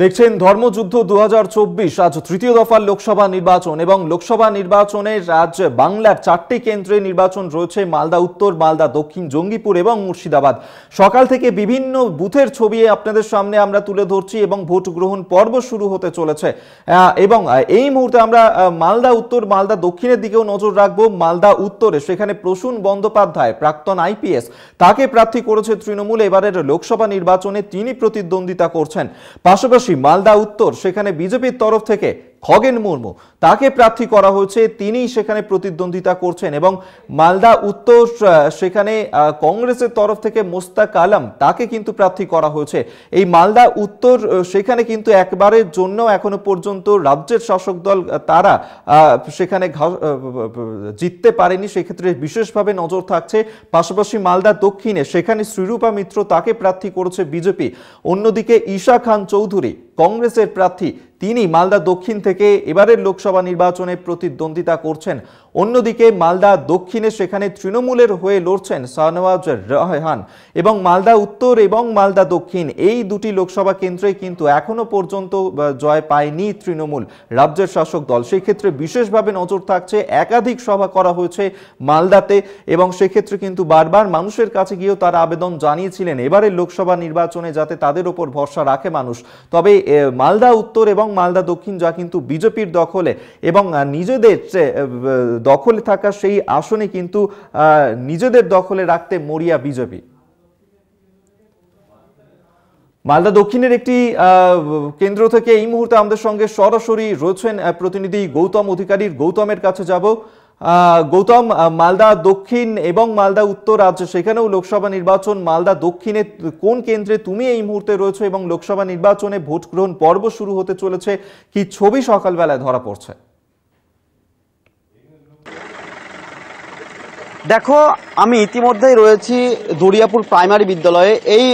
দেখছেন ধর্মযুদ্ধ 2024 আজ তৃতীয় দফার লোকসভা নির্বাচন এবং লোকসভা নির্বাচনের আজ বাংলার 4টি কেন্দ্রে নির্বাচন রয়েছে মালদা উত্তর, মালদা দক্ষিণ, জঙ্গিপুর এবং মুর্শিদাবাদ। সকাল থেকে বিভিন্ন বুথের ছবি আপনাদের সামনে আমরা তুলে ধরছি এবং ভোট গ্রহণ পর্ব শুরু হতে চলেছে এবং এই মুহূর্তে আমরা মালদা উত্তর, মালদা দক্ষিণের দিকেও নজর রাখবো। মালদা উত্তরে সেখানে প্রসূন বন্দ্যোপাধ্যায় প্রাক্তন আইপিএস, তাকে প্রার্থী করেছে তৃণমূল। এবারের লোকসভা নির্বাচনে তিনি প্রতিদ্বন্দ্বিতা করছেন। পাশাপাশি মালদা উত্তর সেখানে বিজেপির তরফ থেকে খগেন মুর্মু, তাকে প্রার্থী করা হয়েছে, তিনি সেখানে প্রতিদ্বন্দ্বিতা করছেন। এবং মালদা উত্তর সেখানে কংগ্রেসের তরফ থেকে মোস্তাক আলম, তাকে কিন্তু প্রার্থী করা হয়েছে। এই মালদা উত্তর সেখানে কিন্তু একবারের জন্য এখনো পর্যন্ত রাজ্যের শাসক দল তারা সেখানে জিততে পারেনি, সেক্ষেত্রে বিশেষভাবে নজর থাকছে। পাশাপাশি মালদা দক্ষিণে সেখানে শ্রীরূপা মিত্র, তাকে প্রার্থী করেছে বিজেপি। অন্যদিকে ঈশা খান চৌধুরী কংগ্রেসের প্রার্থী, তিনি মালদা দক্ষিণ থেকে এবারের লোকসভা নির্বাচনে প্রতিদ্বন্দ্বিতা করছেন। অন্যদিকে মালদা দক্ষিণে সেখানে তৃণমূলের হয়ে লড়ছেন শাহনওয়াজ রায়হান। এবং মালদা উত্তর এবং মালদা দক্ষিণ এই দুটি লোকসভা কেন্দ্রে কিন্তু এখনো পর্যন্ত জয় পায়নি তৃণমূল, রাজ্যের শাসক দল। সেই ক্ষেত্রে বিশেষভাবে নজর থাকছে। একাধিক সভা করা হয়েছে মালদাতে এবং সেক্ষেত্রে কিন্তু বারবার মানুষের কাছে গিয়েও তারা আবেদন জানিয়েছিলেন এবারের লোকসভা নির্বাচনে যাতে তাদের ওপর ভরসা রাখে মানুষ। তবে মালদা উত্তর এবং মালদা দক্ষিণ যা কিন্তু বিজেপির দখলে এবং নিজেদের দখলে থাকা সেই আসনে কিন্তু নিজেদের দখলে রাখতে মরিয়া বিজেপি। মালদা দক্ষিণের একটি কেন্দ্র থেকে এই মুহূর্তে আমাদের সঙ্গে সরাসরি রয়েছেন প্রতিনিধি গৌতম অধিকারী। গৌতমের কাছে যাব। গৌতম, মালদা দক্ষিণ এবং মালদা উত্তর আজ সেখানেও লোকসভা নির্বাচন। মালদা দক্ষিণে কোন কেন্দ্রে তুমি এই মুহূর্তে রয়েছো এবং লোকসভা নির্বাচনে ভোট গ্রহণ পর্ব শুরু হতে চলেছে, কি ছবি সকালবেলায় ধরা পড়ছে? দেখো, আমি ইতিমধ্যেই রয়েছি দরিয়াপুর প্রাইমারি বিদ্যালয়ে। এই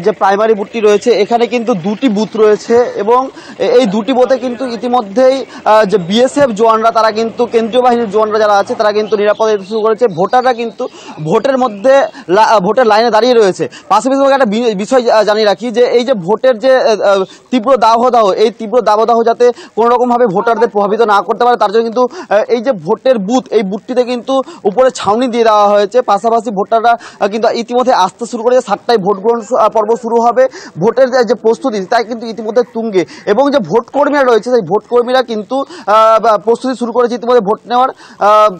যে প্রাইমারি বুথটি রয়েছে এখানে কিন্তু দুটি বুথ রয়েছে এবং এই দুটি বুথে কিন্তু ইতিমধ্যেই যে বিএসএফ জওয়ানরা, তারা কিন্তু কেন্দ্রীয় বাহিনীর জওয়ানরা যারা আছে তারা কিন্তু নিরাপত্তা দিতে শুরু করেছে। ভোটাররা কিন্তু ভোটের মধ্যে ভোটের লাইনে দাঁড়িয়ে রয়েছে। পাশাপাশি একটা বিষয় জানিয়ে রাখি যে এই যে ভোটের যে তীব্র দাবদাহ, এই তীব্র দাবদাহ যাতে কোনো রকমভাবে ভোটারদের প্রভাবিত না করতে পারে তার জন্য কিন্তু এই যে ভোটের বুথ, এই বুথটিতে কিন্তু উপরে ছাউনি দিয়ে দেওয়া হয়েছে। পাশাপাশি ভোটাররা কিন্তু ইতিমধ্যে আসতে শুরু করেছে। 7টায় ভোট গ্রহণ পর্ব শুরু হবে। ভোটের যে প্রস্তুতি তাই কিন্তু ইতিমধ্যে তুঙ্গে এবং যে ভোট কর্মীরা রয়েছে সেই ভোট কর্মীরা কিন্তু প্রস্তুতি শুরু করেছে ইতিমধ্যে ভোট নেওয়ার।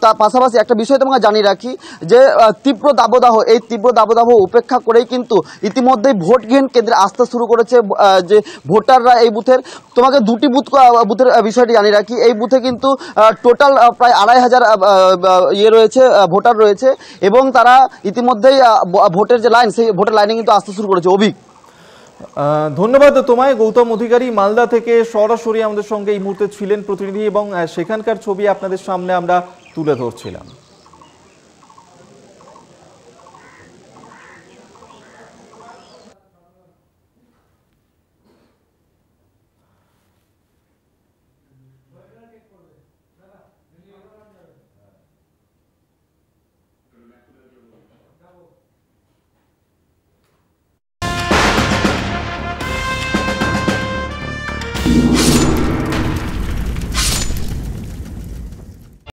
তার পাশাপাশি একটা বিষয় তোমাকে জানিয়ে রাখি যে তীব্র দাবদাহ, এই তীব্র দাবদাহ উপেক্ষা করেই কিন্তু ইতিমধ্যেই ভোট গ্রহণ কেন্দ্রে আসতে শুরু করেছে যে ভোটাররা এই বুথের। তোমাকে দুটি বুথের বিষয়টি জানিয়ে রাখি। এই বুথে কিন্তু টোটাল প্রায় 2500 রয়েছে, ভোটার রয়েছে এবং তারা ইতিমধ্যেই ভোটের যে লাইন, সেই ভোটের লাইনে কিন্তু আসতে শুরু করেছে। ধন্যবাদ তোমায় গৌতম অধিকারী। মালদা থেকে সরাসরি আমাদের সঙ্গে এই মুহূর্তে ছিলেন প্রতিনিধি এবং সেখানকার ছবি আপনাদের সামনে আমরা তুলে ধরছিলাম।